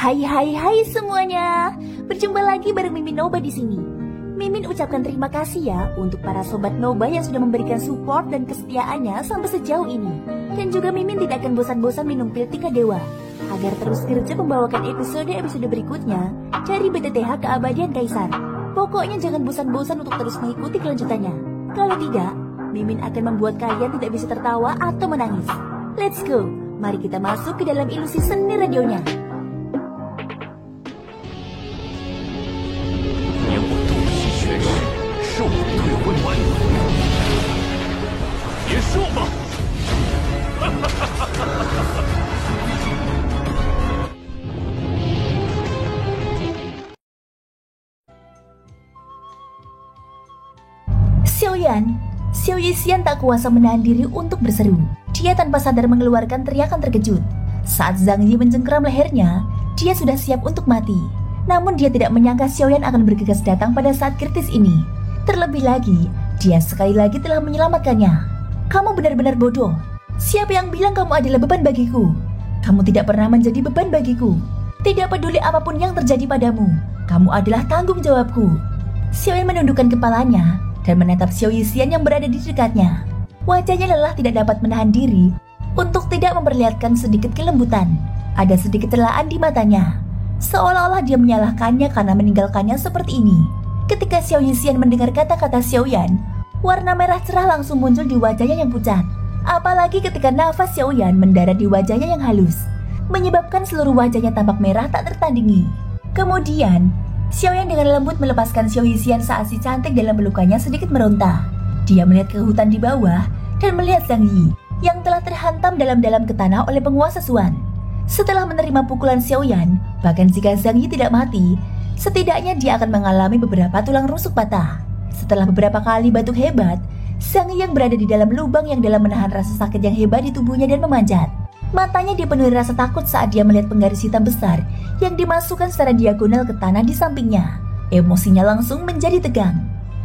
Hai hai hai semuanya. Berjumpa lagi bareng Mimin Noba di sini. Mimin ucapkan terima kasih ya untuk para sobat Noba yang sudah memberikan support dan kesetiaannya sampai sejauh ini. Dan juga Mimin tidak akan bosan-bosan minum pil Tika Dewa agar terus kerja membawakan episode-episode berikutnya dari BTTH Keabadian Kaisar. Pokoknya jangan bosan-bosan untuk terus mengikuti kelanjutannya. Kalau tidak, Mimin akan membuat kalian tidak bisa tertawa atau menangis. Let's go, mari kita masuk ke dalam ilusi seni radionya. Xiao Yixian tak kuasa menahan diri untuk berseru. Dia tanpa sadar mengeluarkan teriakan terkejut. Saat Zhang Yi mencengkeram lehernya, dia sudah siap untuk mati. Namun dia tidak menyangka Xiaoyan akan bergegas datang pada saat kritis ini. Terlebih lagi, dia sekali lagi telah menyelamatkannya. Kamu benar-benar bodoh. Siapa yang bilang kamu adalah beban bagiku? Kamu tidak pernah menjadi beban bagiku. Tidak peduli apapun yang terjadi padamu, kamu adalah tanggung jawabku. Xiaoyan menundukkan kepalanya dan menatap Xiao Yixian yang berada di dekatnya. Wajahnya lelah tidak dapat menahan diri untuk tidak memperlihatkan sedikit kelembutan. Ada sedikit celaan di matanya, seolah-olah dia menyalahkannya karena meninggalkannya seperti ini. Ketika Xiao Yixian mendengar kata-kata Xiaoyan, warna merah cerah langsung muncul di wajahnya yang pucat. Apalagi ketika nafas Xiaoyan mendarat di wajahnya yang halus, menyebabkan seluruh wajahnya tampak merah tak tertandingi. Kemudian Xiaoyan dengan lembut melepaskan Xiao Yixian saat si cantik dalam pelukannya sedikit meronta. Dia melihat ke hutan di bawah dan melihat Zhang Yi yang telah terhantam dalam-dalam ke tanah oleh penguasa Suan. Setelah menerima pukulan Xiaoyan, bahkan jika Zhang Yi tidak mati, setidaknya dia akan mengalami beberapa tulang rusuk patah. Setelah beberapa kali batuk hebat, Zhang Yi yang berada di dalam lubang yang dalam menahan rasa sakit yang hebat di tubuhnya dan memanjat. Matanya dipenuhi rasa takut saat dia melihat penggaris hitam besar yang dimasukkan secara diagonal ke tanah di sampingnya. Emosinya langsung menjadi tegang.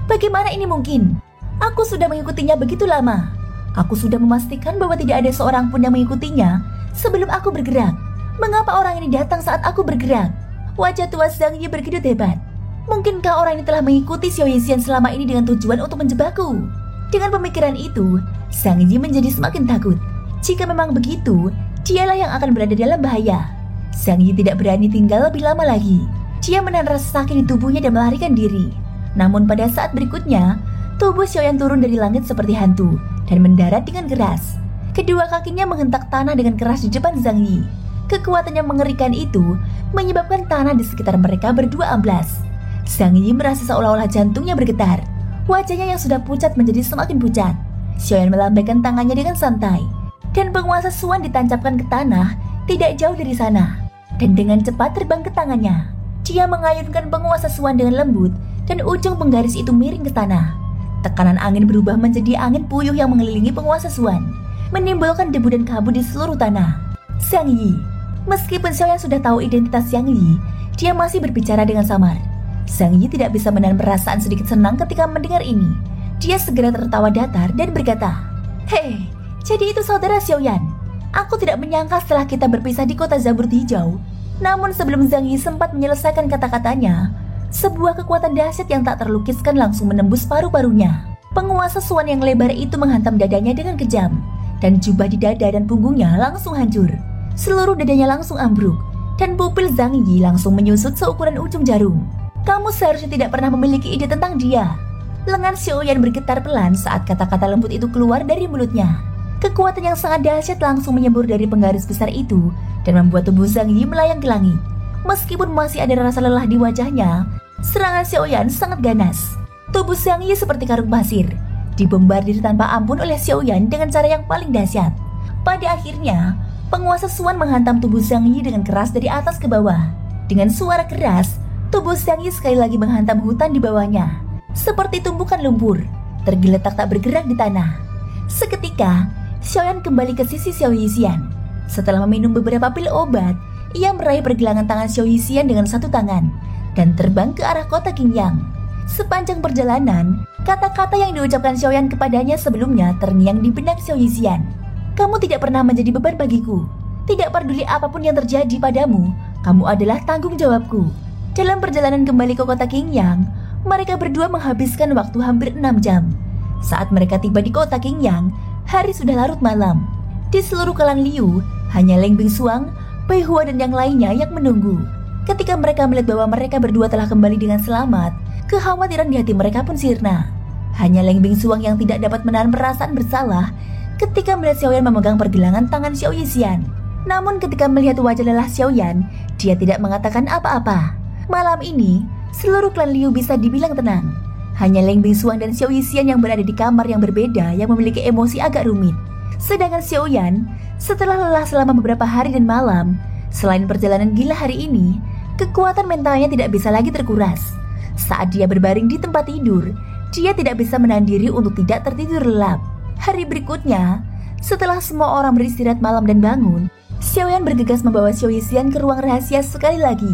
Bagaimana ini mungkin? Aku sudah mengikutinya begitu lama. Aku sudah memastikan bahwa tidak ada seorang pun yang mengikutinya sebelum aku bergerak. Mengapa orang ini datang saat aku bergerak? Wajah tua Zhang Yi berkedut hebat. Mungkinkah orang ini telah mengikuti Xiao Yixian selama ini dengan tujuan untuk menjebakku? Dengan pemikiran itu, Zhang Yi menjadi semakin takut. Jika memang begitu, dialah yang akan berada dalam bahaya. Zhang Yi tidak berani tinggal lebih lama lagi. Dia menahan rasa sakit di tubuhnya dan melarikan diri. Namun pada saat berikutnya, tubuh Xiaoyan turun dari langit seperti hantu dan mendarat dengan keras. Kedua kakinya menghentak tanah dengan keras di depan Zhang Yi. Kekuatan yang mengerikan itu menyebabkan tanah di sekitar mereka berdua amblas. Zhang Yi merasa seolah-olah jantungnya bergetar. Wajahnya yang sudah pucat menjadi semakin pucat. Xiaoyan melambaikan tangannya dengan santai, dan penguasa Suan ditancapkan ke tanah tidak jauh dari sana. Dan dengan cepat terbang ke tangannya. Dia mengayunkan penguasa Suan dengan lembut dan ujung penggaris itu miring ke tanah. Tekanan angin berubah menjadi angin puyuh yang mengelilingi penguasa Suan, menimbulkan debu dan kabut di seluruh tanah. Zhang Yi. Meskipun Xiaoyan sudah tahu identitas Zhang Yi, dia masih berbicara dengan samar. Zhang Yi tidak bisa menahan perasaan sedikit senang ketika mendengar ini. Dia segera tertawa datar dan berkata, "Hei, jadi itu saudara Xiaoyan. Aku tidak menyangka setelah kita berpisah di kota Zabur Hijau." Namun sebelum Zhang Yi sempat menyelesaikan kata-katanya, sebuah kekuatan dahsyat yang tak terlukiskan langsung menembus paru-parunya. Penguasa Suan yang lebar itu menghantam dadanya dengan kejam, dan jubah di dada dan punggungnya langsung hancur. Seluruh dadanya langsung ambruk, dan pupil Zhang Yi langsung menyusut seukuran ujung jarum. Kamu seharusnya tidak pernah memiliki ide tentang dia. Lengan Xiaoyan bergetar pelan saat kata-kata lembut itu keluar dari mulutnya. Kekuatan yang sangat dahsyat langsung menyembur dari penggaris besar itu dan membuat tubuh Zhang Yi melayang ke langit. Meskipun masih ada rasa lelah di wajahnya, serangan Xiaoyan sangat ganas. Tubuh Zhang Yi seperti karung pasir, dibombardir tanpa ampun oleh Xiaoyan dengan cara yang paling dahsyat. Pada akhirnya, penguasa Suan menghantam tubuh Zhang Yi dengan keras dari atas ke bawah. Dengan suara keras, tubuh Zhang Yi sekali lagi menghantam hutan di bawahnya. Seperti tumbukan lumpur, tergeletak tak bergerak di tanah. Seketika, Xiaoyan kembali ke sisi Xiao Yixian. Setelah meminum beberapa pil obat, ia meraih pergelangan tangan Xiao Yixian dengan satu tangan dan terbang ke arah kota Qingyang. Sepanjang perjalanan, kata-kata yang diucapkan Xiaoyan kepadanya sebelumnya terngiang di benak Xiao Yixian. Kamu tidak pernah menjadi beban bagiku. Tidak peduli apapun yang terjadi padamu, Kamu adalah tanggung jawabku. Dalam perjalanan kembali ke kota Qingyang, mereka berdua menghabiskan waktu hampir 6 jam. Saat mereka tiba di kota Qingyang, hari sudah larut malam. Di seluruh klan Liu, hanya Leng Bingsuang, Bai Hua dan yang lainnya yang menunggu. Ketika mereka melihat bahwa mereka berdua telah kembali dengan selamat, kekhawatiran di hati mereka pun sirna. Hanya Leng Bingsuang yang tidak dapat menahan perasaan bersalah ketika melihat Xiaoyan memegang pergelangan tangan Xiao Yixian. Namun ketika melihat wajah lelah Xiaoyan, dia tidak mengatakan apa-apa. Malam ini, seluruh klan Liu bisa dibilang tenang. Hanya Leng Bingsuang dan Xiao Yixian yang berada di kamar yang berbeda yang memiliki emosi agak rumit. Sedangkan Xiaoyan, setelah lelah selama beberapa hari dan malam, selain perjalanan gila hari ini, kekuatan mentalnya tidak bisa lagi terkuras. Saat dia berbaring di tempat tidur, dia tidak bisa menahan diri untuk tidak tertidur lelap. Hari berikutnya, setelah semua orang beristirahat malam dan bangun, Xiaoyan bergegas membawa Xiao Yixian ke ruang rahasia sekali lagi.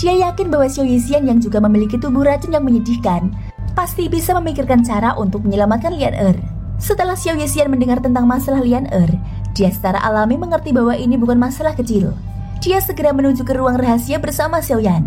Dia yakin bahwa Xiao Yixian yang juga memiliki tubuh racun yang menyedihkan pasti bisa memikirkan cara untuk menyelamatkan Lian Er. Setelah Xiao Yixian mendengar tentang masalah Lian Er, dia secara alami mengerti bahwa ini bukan masalah kecil. Dia segera menuju ke ruang rahasia bersama Xiaoyan.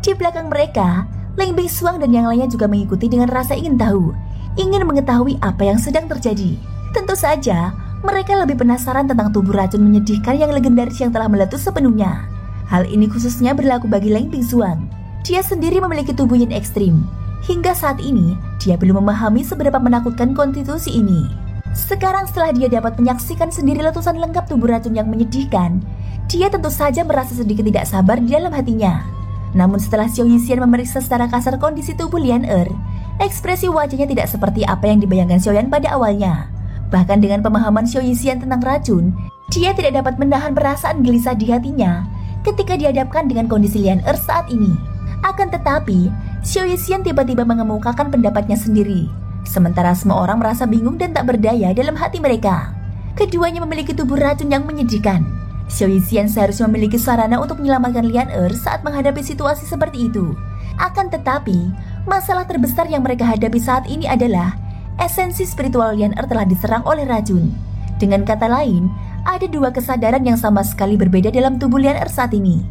Di belakang mereka, Leng Bingsuang dan yang lainnya juga mengikuti dengan rasa ingin tahu, ingin mengetahui apa yang sedang terjadi. Tentu saja, mereka lebih penasaran tentang tubuh racun menyedihkan yang legendaris yang telah meletus sepenuhnya. Hal ini khususnya berlaku bagi Leng Bingsuang. Dia sendiri memiliki tubuh yang ekstrim. Hingga saat ini, dia belum memahami seberapa menakutkan konstitusi ini. Sekarang setelah dia dapat menyaksikan sendiri letusan lengkap tubuh racun yang menyedihkan, dia tentu saja merasa sedikit tidak sabar di dalam hatinya. Namun setelah Xiao Yixian memeriksa secara kasar kondisi tubuh Lian Er, ekspresi wajahnya tidak seperti apa yang dibayangkan Xiaoyan pada awalnya. Bahkan dengan pemahaman Xiao Yixian tentang racun, dia tidak dapat menahan perasaan gelisah di hatinya ketika dihadapkan dengan kondisi Lian Er saat ini. Akan tetapi, Xiao Yixian tiba-tiba mengemukakan pendapatnya sendiri, sementara semua orang merasa bingung dan tak berdaya dalam hati mereka. Keduanya memiliki tubuh racun yang menyedihkan. Xiao Yixian seharusnya memiliki sarana untuk menyelamatkan Lian Er saat menghadapi situasi seperti itu. Akan tetapi, masalah terbesar yang mereka hadapi saat ini adalah esensi spiritual Lian Er telah diserang oleh racun. Dengan kata lain, ada dua kesadaran yang sama sekali berbeda dalam tubuh Lian Er saat ini.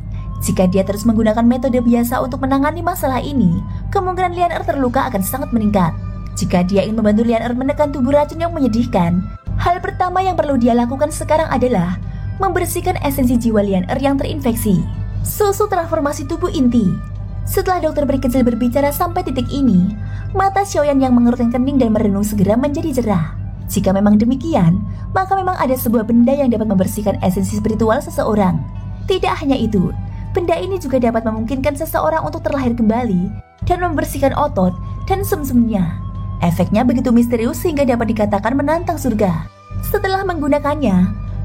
Jika dia terus menggunakan metode biasa untuk menangani masalah ini, kemungkinan Lian Er terluka akan sangat meningkat. Jika dia ingin membantu Lian Er menekan tubuh racun yang menyedihkan, hal pertama yang perlu dia lakukan sekarang adalah membersihkan esensi jiwa Lian Er yang terinfeksi. Susu transformasi tubuh inti. Setelah dokter peri kecil berbicara sampai titik ini, mata Xiaoyan yang mengerutkan kening dan merenung segera menjadi cerah. Jika memang demikian, maka memang ada sebuah benda yang dapat membersihkan esensi spiritual seseorang. Tidak hanya itu, benda ini juga dapat memungkinkan seseorang untuk terlahir kembali dan membersihkan otot dan sumsumnya. Efeknya begitu misterius sehingga dapat dikatakan menantang surga. Setelah menggunakannya,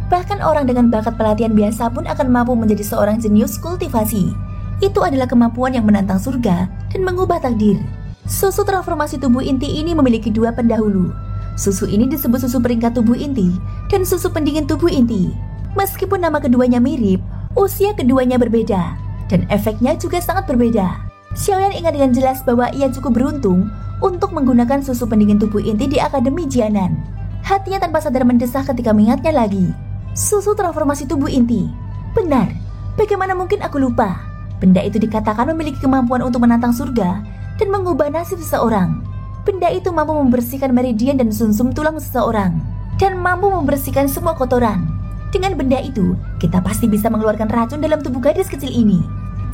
bahkan orang dengan bakat pelatihan biasa pun akan mampu menjadi seorang jenius kultivasi. Itu adalah kemampuan yang menantang surga dan mengubah takdir. Susu transformasi tubuh inti ini memiliki dua pendahulu. Susu ini disebut susu peringkat tubuh inti dan susu pendingin tubuh inti. Meskipun nama keduanya mirip, usia keduanya berbeda dan efeknya juga sangat berbeda. Xiaoyan ingat dengan jelas bahwa ia cukup beruntung untuk menggunakan susu pendingin tubuh inti di Akademi Jianan. Hatinya tanpa sadar mendesah ketika mengingatnya lagi. Susu transformasi tubuh inti. Benar, bagaimana mungkin aku lupa? Benda itu dikatakan memiliki kemampuan untuk menantang surga dan mengubah nasib seseorang. Benda itu mampu membersihkan meridian dan sumsum tulang seseorang dan mampu membersihkan semua kotoran. Dengan benda itu, kita pasti bisa mengeluarkan racun dalam tubuh gadis kecil ini.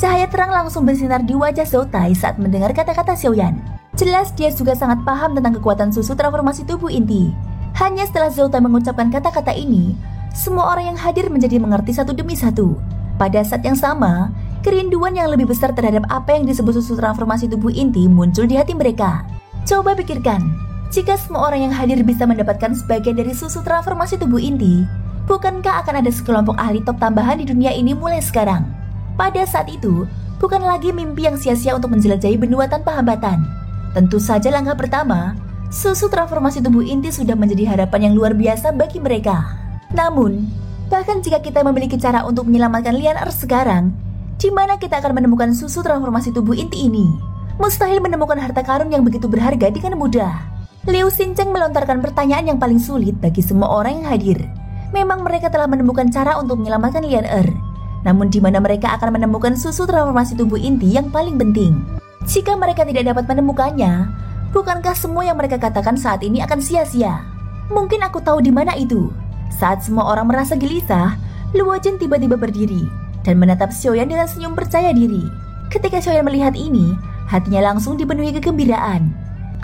Cahaya terang langsung bersinar di wajah Zhou Tai saat mendengar kata-kata Xiaoyan. Jelas dia juga sangat paham tentang kekuatan susu transformasi tubuh inti. Hanya setelah Zhou Tai mengucapkan kata-kata ini, semua orang yang hadir menjadi mengerti satu demi satu. Pada saat yang sama, kerinduan yang lebih besar terhadap apa yang disebut susu transformasi tubuh inti muncul di hati mereka. Coba pikirkan, jika semua orang yang hadir bisa mendapatkan sebagian dari susu transformasi tubuh inti, bukankah akan ada sekelompok ahli top tambahan di dunia ini mulai sekarang? Pada saat itu, bukan lagi mimpi yang sia-sia untuk menjelajahi benua tanpa hambatan. Tentu saja langkah pertama, susu transformasi tubuh inti sudah menjadi harapan yang luar biasa bagi mereka. Namun, bahkan jika kita memiliki cara untuk menyelamatkan Lian Er sekarang, di mana kita akan menemukan susu transformasi tubuh inti ini? Mustahil menemukan harta karun yang begitu berharga dengan mudah. Liu Xincheng melontarkan pertanyaan yang paling sulit bagi semua orang yang hadir. Memang mereka telah menemukan cara untuk menyelamatkan Lian Er. namun di mana mereka akan menemukan susu transformasi tubuh inti yang paling penting. Jika mereka tidak dapat menemukannya, bukankah semua yang mereka katakan saat ini akan sia-sia? Mungkin aku tahu di mana itu. Saat semua orang merasa gelisah, Luo Jin tiba-tiba berdiri dan menatap Xiaoyan dengan senyum percaya diri. Ketika Xiaoyan melihat ini, hatinya langsung dipenuhi kegembiraan.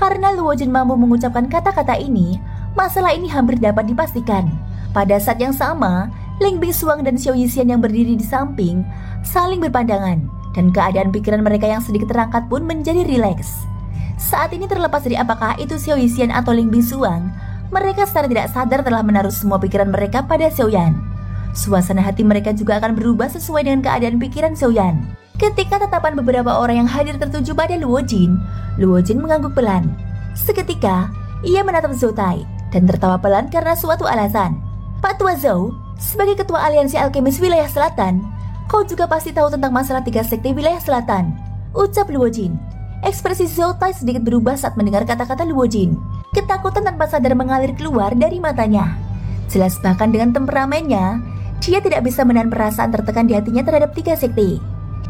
Karena Luo Jin mampu mengucapkan kata-kata ini, masalah ini hampir dapat dipastikan. Pada saat yang sama, Ling Bingsuang dan Xiao Yixian yang berdiri di samping saling berpandangan, dan keadaan pikiran mereka yang sedikit terangkat pun menjadi rileks. Saat ini terlepas dari apakah itu Xiao Yixian atau Ling Bingsuang, mereka secara tidak sadar telah menaruh semua pikiran mereka pada Xiaoyan. Suasana hati mereka juga akan berubah sesuai dengan keadaan pikiran Xiaoyan. Ketika tatapan beberapa orang yang hadir tertuju pada Luo Jin mengangguk pelan. Seketika, ia menatap Zhou Tai dan tertawa pelan karena suatu alasan. Pak Tua Zhou, sebagai ketua aliansi alkemis wilayah selatan, kau juga pasti tahu tentang masalah 3 sekte wilayah selatan, ucap Luo Jin. Ekspresi Zhou Tai sedikit berubah saat mendengar kata-kata Luo Jin. Ketakutan tanpa sadar mengalir keluar dari matanya. Jelas bahkan dengan temperamennya, dia tidak bisa menahan perasaan tertekan di hatinya terhadap 3 sekte.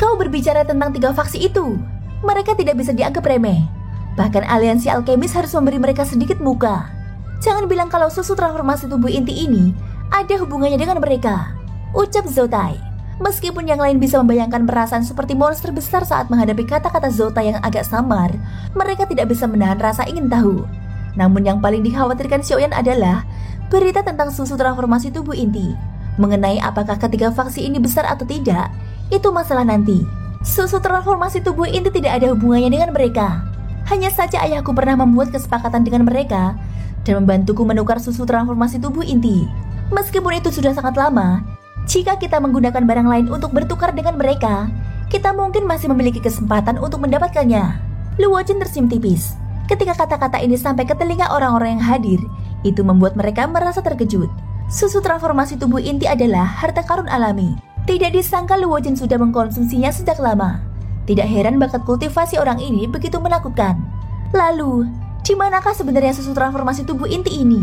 Kau berbicara tentang 3 faksi itu. Mereka tidak bisa dianggap remeh. Bahkan aliansi alkemis harus memberi mereka sedikit muka. Jangan bilang kalau susu transformasi tubuh inti ini ada hubungannya dengan mereka, ucap Zhou Tai. Meskipun yang lain bisa membayangkan perasaan seperti monster besar saat menghadapi kata-kata Zhou Tai yang agak samar, mereka tidak bisa menahan rasa ingin tahu. Namun yang paling dikhawatirkan Xiaoyan adalah berita tentang susu transformasi tubuh inti. Mengenai apakah ketiga faksi ini besar atau tidak, itu masalah nanti. Susu transformasi tubuh inti tidak ada hubungannya dengan mereka. Hanya saja ayahku pernah membuat kesepakatan dengan mereka dan membantuku menukar susu transformasi tubuh inti. Meskipun itu sudah sangat lama, jika kita menggunakan barang lain untuk bertukar dengan mereka, kita mungkin masih memiliki kesempatan untuk mendapatkannya. Luo Jin tersenyum tipis. Ketika kata-kata ini sampai ke telinga orang-orang yang hadir, itu membuat mereka merasa terkejut. Susu transformasi tubuh inti adalah harta karun alami. Tidak disangka Luo Jin sudah mengkonsumsinya sejak lama. Tidak heran bakat kultivasi orang ini begitu menakutkan. Lalu, di manakah sebenarnya susu transformasi tubuh inti ini?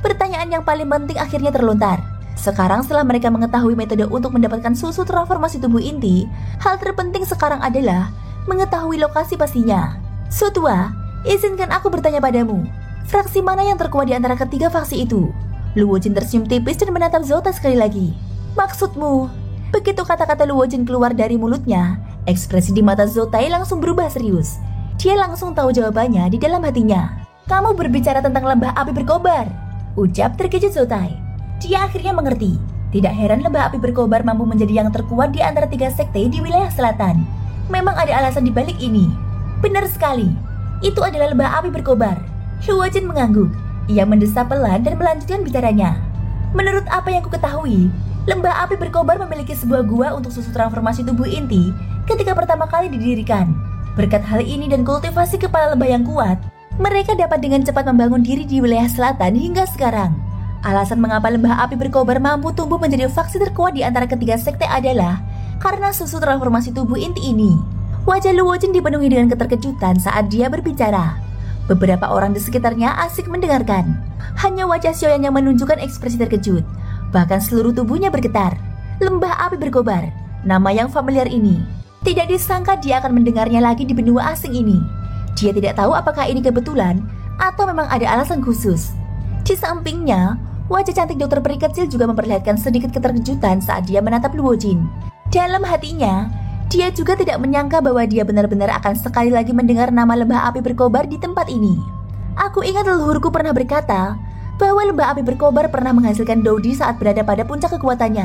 Pertanyaan yang paling penting akhirnya terlontar. Sekarang setelah mereka mengetahui metode untuk mendapatkan susu transformasi tubuh inti, hal terpenting sekarang adalah mengetahui lokasi pastinya. Sutua, izinkan aku bertanya padamu, fraksi mana yang terkuat di antara ketiga faksi itu? Luo Jin tersenyum tipis dan menatap Zhou Tai sekali lagi. Maksudmu? Begitu kata-kata Luo Jin keluar dari mulutnya, ekspresi di mata Zhou Tai langsung berubah serius. Dia langsung tahu jawabannya di dalam hatinya. Kamu berbicara tentang lembah api berkobar, ucap terkejut Zhou Tai. Dia akhirnya mengerti. Tidak heran lembah api berkobar mampu menjadi yang terkuat di antara 3 sekte di wilayah selatan. Memang ada alasan di balik ini. Benar sekali, itu adalah lembah api berkobar. Luo Jin mengangguk. Ia mendesah pelan dan melanjutkan bicaranya. Menurut apa yang ku ketahui, lembah api berkobar memiliki sebuah gua untuk susu transformasi tubuh inti ketika pertama kali didirikan. Berkat hal ini dan kultivasi kepala lebah yang kuat, mereka dapat dengan cepat membangun diri di wilayah selatan hingga sekarang. Alasan mengapa lembah api berkobar mampu tumbuh menjadi faksi terkuat di antara ketiga sekte adalah karena susu transformasi tubuh inti ini. Wajah Luo Jin dipenuhi dengan keterkejutan saat dia berbicara. Beberapa orang di sekitarnya asik mendengarkan. Hanya wajah Xiaoyan yang menunjukkan ekspresi terkejut. Bahkan seluruh tubuhnya bergetar. Lembah api berkobar, nama yang familiar ini. Tidak disangka dia akan mendengarnya lagi di benua asing ini. Dia tidak tahu apakah ini kebetulan atau memang ada alasan khusus. Di sampingnya, wajah cantik dokter peri kecil juga memperlihatkan sedikit keterkejutan saat dia menatap Luo Jin. Dalam hatinya, dia juga tidak menyangka bahwa dia benar-benar akan sekali lagi mendengar nama lembah api berkobar di tempat ini. Aku ingat leluhurku pernah berkata bahwa lembah api berkobar pernah menghasilkan Dodi saat berada pada puncak kekuatannya.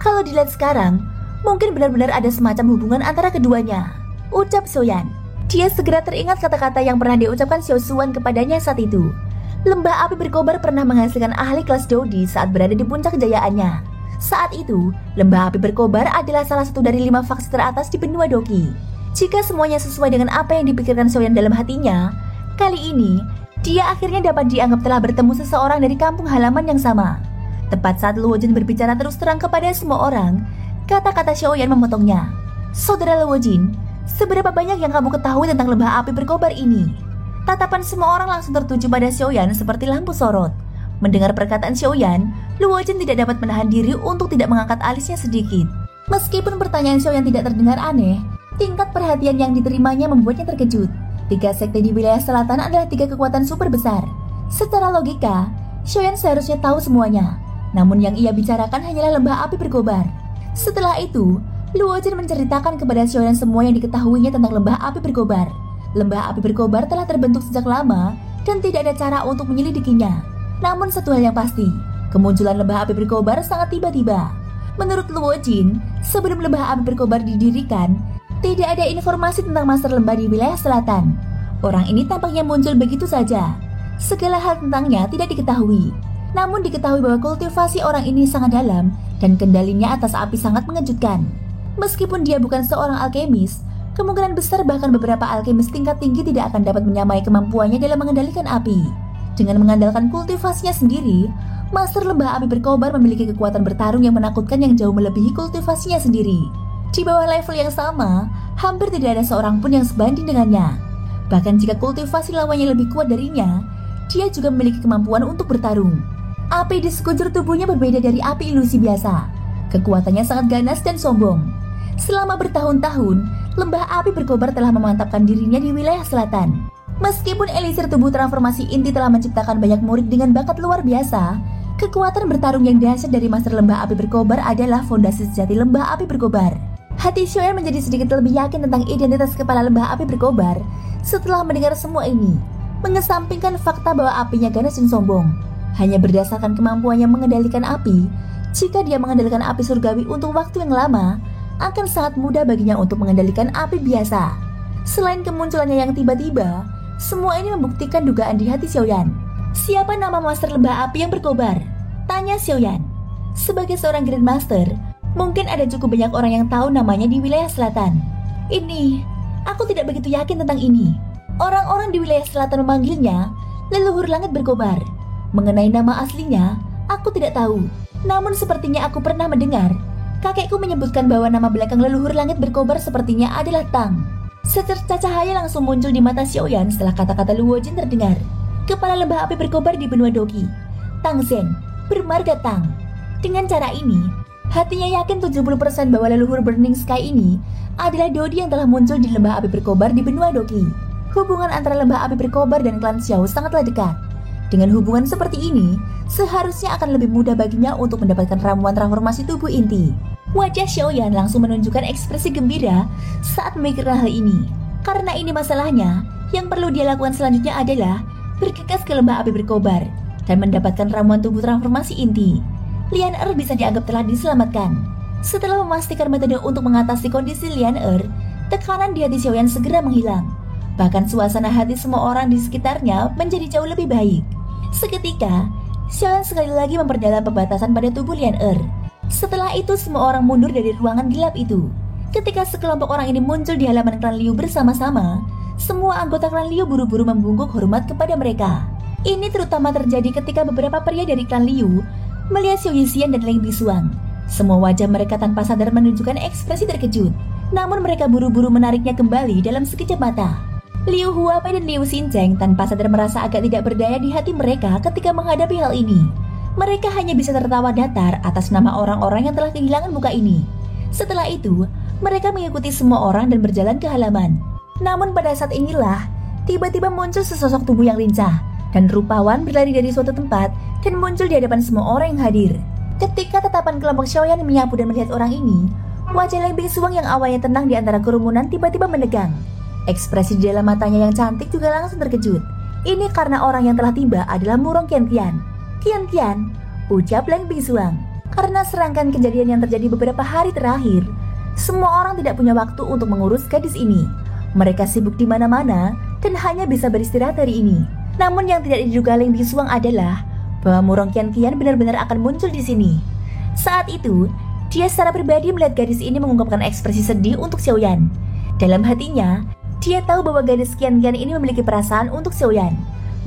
Kalau dilihat sekarang, mungkin benar-benar ada semacam hubungan antara keduanya, ucap Xiaoyan. Dia segera teringat kata-kata yang pernah diucapkan Xiao Suan kepadanya saat itu. Lembah api berkobar pernah menghasilkan ahli kelas Dodi saat berada di puncak kejayaannya. Saat itu, lembah api berkobar adalah salah satu dari 5 faksi teratas di benua Doki. Jika semuanya sesuai dengan apa yang dipikirkan Xiaoyan dalam hatinya, kali ini, dia akhirnya dapat dianggap telah bertemu seseorang dari kampung halaman yang sama. Tepat saat Luo Jin berbicara terus terang kepada semua orang, kata-kata Xiaoyan memotongnya. Saudara Luo Jin, seberapa banyak yang kamu ketahui tentang lembah api berkobar ini? Tatapan semua orang langsung tertuju pada Xiaoyan seperti lampu sorot. Mendengar perkataan Xiaoyan, Luo Jin tidak dapat menahan diri untuk tidak mengangkat alisnya sedikit. Meskipun pertanyaan Xiaoyan tidak terdengar aneh, tingkat perhatian yang diterimanya membuatnya terkejut. 3 sekte di wilayah selatan adalah 3 kekuatan super besar. Secara logika, Xiaoyan seharusnya tahu semuanya. Namun yang ia bicarakan hanyalah lembah api berkobar. Setelah itu, Luo Jin menceritakan kepada Xiaoyan semua yang diketahuinya tentang lembah api berkobar. Lembah api berkobar telah terbentuk sejak lama dan tidak ada cara untuk menyelidikinya. Namun satu hal yang pasti, kemunculan lembah api berkobar sangat tiba-tiba. Menurut Luo Jin, sebelum lembah api berkobar didirikan, tidak ada informasi tentang master lembah di wilayah selatan. Orang ini tampaknya muncul begitu saja. Segala hal tentangnya tidak diketahui. Namun diketahui bahwa kultivasi orang ini sangat dalam dan kendalinya atas api sangat mengejutkan. Meskipun dia bukan seorang alkemis, kemungkinan besar bahkan beberapa alkemis tingkat tinggi tidak akan dapat menyamai kemampuannya dalam mengendalikan api. Dengan mengandalkan kultivasinya sendiri, master lembah api berkobar memiliki kekuatan bertarung yang menakutkan yang jauh melebihi kultivasinya sendiri. Di bawah level yang sama, hampir tidak ada seorang pun yang sebanding dengannya. Bahkan jika kultivasi lawannya lebih kuat darinya, dia juga memiliki kemampuan untuk bertarung. Api di sekujur tubuhnya berbeda dari api ilusi biasa. Kekuatannya sangat ganas dan sombong. Selama bertahun-tahun, lembah api berkobar telah memantapkan dirinya di wilayah selatan. Meskipun elisir tubuh transformasi inti telah menciptakan banyak murid dengan bakat luar biasa, kekuatan bertarung yang dahsyat dari master lembah api berkobar adalah fondasi sejati lembah api berkobar. Hati Xiaoyan menjadi sedikit lebih yakin tentang identitas kepala lembah api berkobar setelah mendengar semua ini. Mengesampingkan fakta bahwa apinya ganas dan sombong, hanya berdasarkan kemampuannya mengendalikan api, jika dia mengendalikan api surgawi untuk waktu yang lama, akan sangat mudah baginya untuk mengendalikan api biasa. Selain kemunculannya yang tiba-tiba, semua ini membuktikan dugaan di hati Xiaoyan. Siapa nama master lembah api yang berkobar? Tanya Xiaoyan. Sebagai seorang Grandmaster, mungkin ada cukup banyak orang yang tahu namanya di wilayah selatan. Aku tidak begitu yakin tentang ini. Orang-orang di wilayah selatan memanggilnya leluhur langit berkobar. Mengenai nama aslinya, aku tidak tahu. Namun sepertinya aku pernah mendengar kakekku menyebutkan bahwa nama belakang leluhur langit berkobar sepertinya adalah Tang. Secerca cahaya langsung muncul di mata Xiaoyan setelah kata-kata Luo Jin terdengar. Kepala lembah api berkobar di benua Doki, Tang Zhen, bermarga Tang. Dengan cara ini, hatinya yakin 70% bahwa leluhur Burning Sky ini adalah Dodi yang telah muncul di lembah api berkobar di benua Doki. Hubungan antara lembah api berkobar dan klan Xiao sangatlah dekat. Dengan hubungan seperti ini, seharusnya akan lebih mudah baginya untuk mendapatkan ramuan transformasi tubuh inti. Wajah Xiaoyan langsung menunjukkan ekspresi gembira saat memikirkan hal ini. Karena ini masalahnya, yang perlu dia lakukan selanjutnya adalah bergegas ke lembah api berkobar dan mendapatkan ramuan tubuh transformasi inti. Lian Er bisa dianggap telah diselamatkan. Setelah memastikan metode untuk mengatasi kondisi Lian Er, tekanan di hati Xiaoyan segera menghilang. Bahkan suasana hati semua orang di sekitarnya menjadi jauh lebih baik. Seketika, Xiaoyan sekali lagi memperdalam pembatasan pada tubuh Lian Er. Setelah itu semua orang mundur dari ruangan gelap itu. Ketika sekelompok orang ini muncul di halaman klan Liu bersama-sama, semua anggota klan Liu buru-buru membungkuk hormat kepada mereka. Ini terutama terjadi ketika beberapa pria dari klan Liu melihat Xiao Yixian dan Leng Bisuang. Semua wajah mereka tanpa sadar menunjukkan ekspresi terkejut. Namun mereka buru-buru menariknya kembali dalam sekejap mata. Liu Huapai dan Liu Xincheng tanpa sadar merasa agak tidak berdaya di hati mereka ketika menghadapi hal ini. Mereka hanya bisa tertawa datar atas nama orang-orang yang telah kehilangan muka ini. Setelah itu, mereka mengikuti semua orang dan berjalan ke halaman. Namun pada saat inilah, tiba-tiba muncul sesosok tubuh yang lincah dan rupawan berlari dari suatu tempat dan muncul di hadapan semua orang yang hadir. Ketika tatapan kelompok Xiaoyan menyapu dan melihat orang ini, wajah Leng Bisuang yang awalnya tenang di antara kerumunan tiba-tiba menegang. Ekspresi di dalam matanya yang cantik juga langsung terkejut. Ini karena orang yang telah tiba adalah Murong Qianqian. Qianqian, ucap Leng Bisuang. Karena serangkaian kejadian yang terjadi beberapa hari terakhir, semua orang tidak punya waktu untuk mengurus gadis ini. Mereka sibuk di mana-mana dan hanya bisa beristirahat hari ini. Namun yang tidak diduga Leng Bisuang adalah bahwa Murong Qianqian benar-benar akan muncul di sini. Saat itu, dia secara pribadi melihat gadis ini mengungkapkan ekspresi sedih untuk Xiaoyan. Dalam hatinya, dia tahu bahwa gadis Qianqian ini memiliki perasaan untuk Xiaoyan.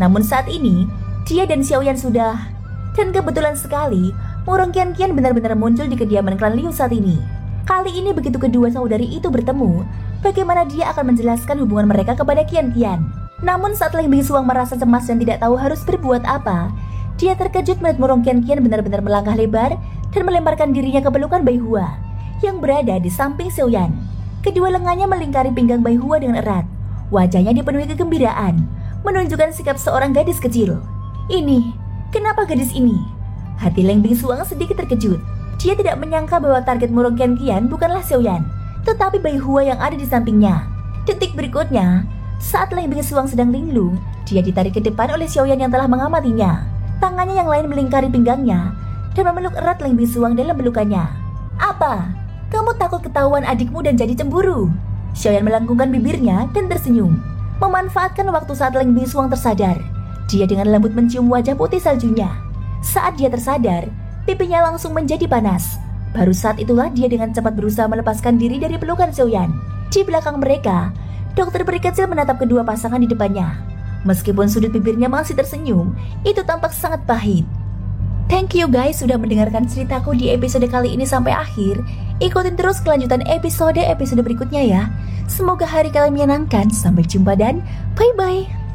Namun saat ini, dia dan Xiaoyan sudah... Dan kebetulan sekali, Murong Qianqian benar-benar muncul di kediaman klan Liu saat ini. Kali ini begitu kedua saudari itu bertemu, bagaimana dia akan menjelaskan hubungan mereka kepada Qianqian. Namun saat Leng Bisuang merasa cemas dan tidak tahu harus berbuat apa, dia terkejut melihat Murong Qianqian benar-benar melangkah lebar dan melemparkan dirinya ke pelukan Bai Hua. yang berada di samping Xiaoyan. Kedua lengannya melingkari pinggang Bai Hua dengan erat. Wajahnya dipenuhi kegembiraan, menunjukkan sikap seorang gadis kecil. Ini, kenapa gadis ini? Hati Leng Bingsuang sedikit terkejut. Dia tidak menyangka bahwa target Murong Qianqian bukanlah Xiaoyan, tetapi Bai Hua yang ada di sampingnya. Detik berikutnya, saat Leng Bingsuang sedang linglung, dia ditarik ke depan oleh Xiaoyan yang telah mengamatinya. Tangannya yang lain melingkari pinggangnya dan memeluk erat Leng Bingsuang dalam pelukannya. Apa? Kamu takut ketahuan adikmu dan jadi cemburu? Xiaoyan melengkungkan bibirnya dan tersenyum. Memanfaatkan waktu saat Leng Bingsuang tersadar, dia dengan lembut mencium wajah putih saljunya. Saat dia tersadar, pipinya langsung menjadi panas. Baru saat itulah dia dengan cepat berusaha melepaskan diri dari pelukan Xiaoyan. Di belakang mereka, dokter peri kecil menatap kedua pasangan di depannya. Meskipun sudut bibirnya masih tersenyum, itu tampak sangat pahit. Thank you guys sudah mendengarkan ceritaku di episode kali ini sampai akhir. Ikutin terus kelanjutan episode berikutnya ya. Semoga hari kalian menyenangkan. Sampai jumpa dan bye-bye.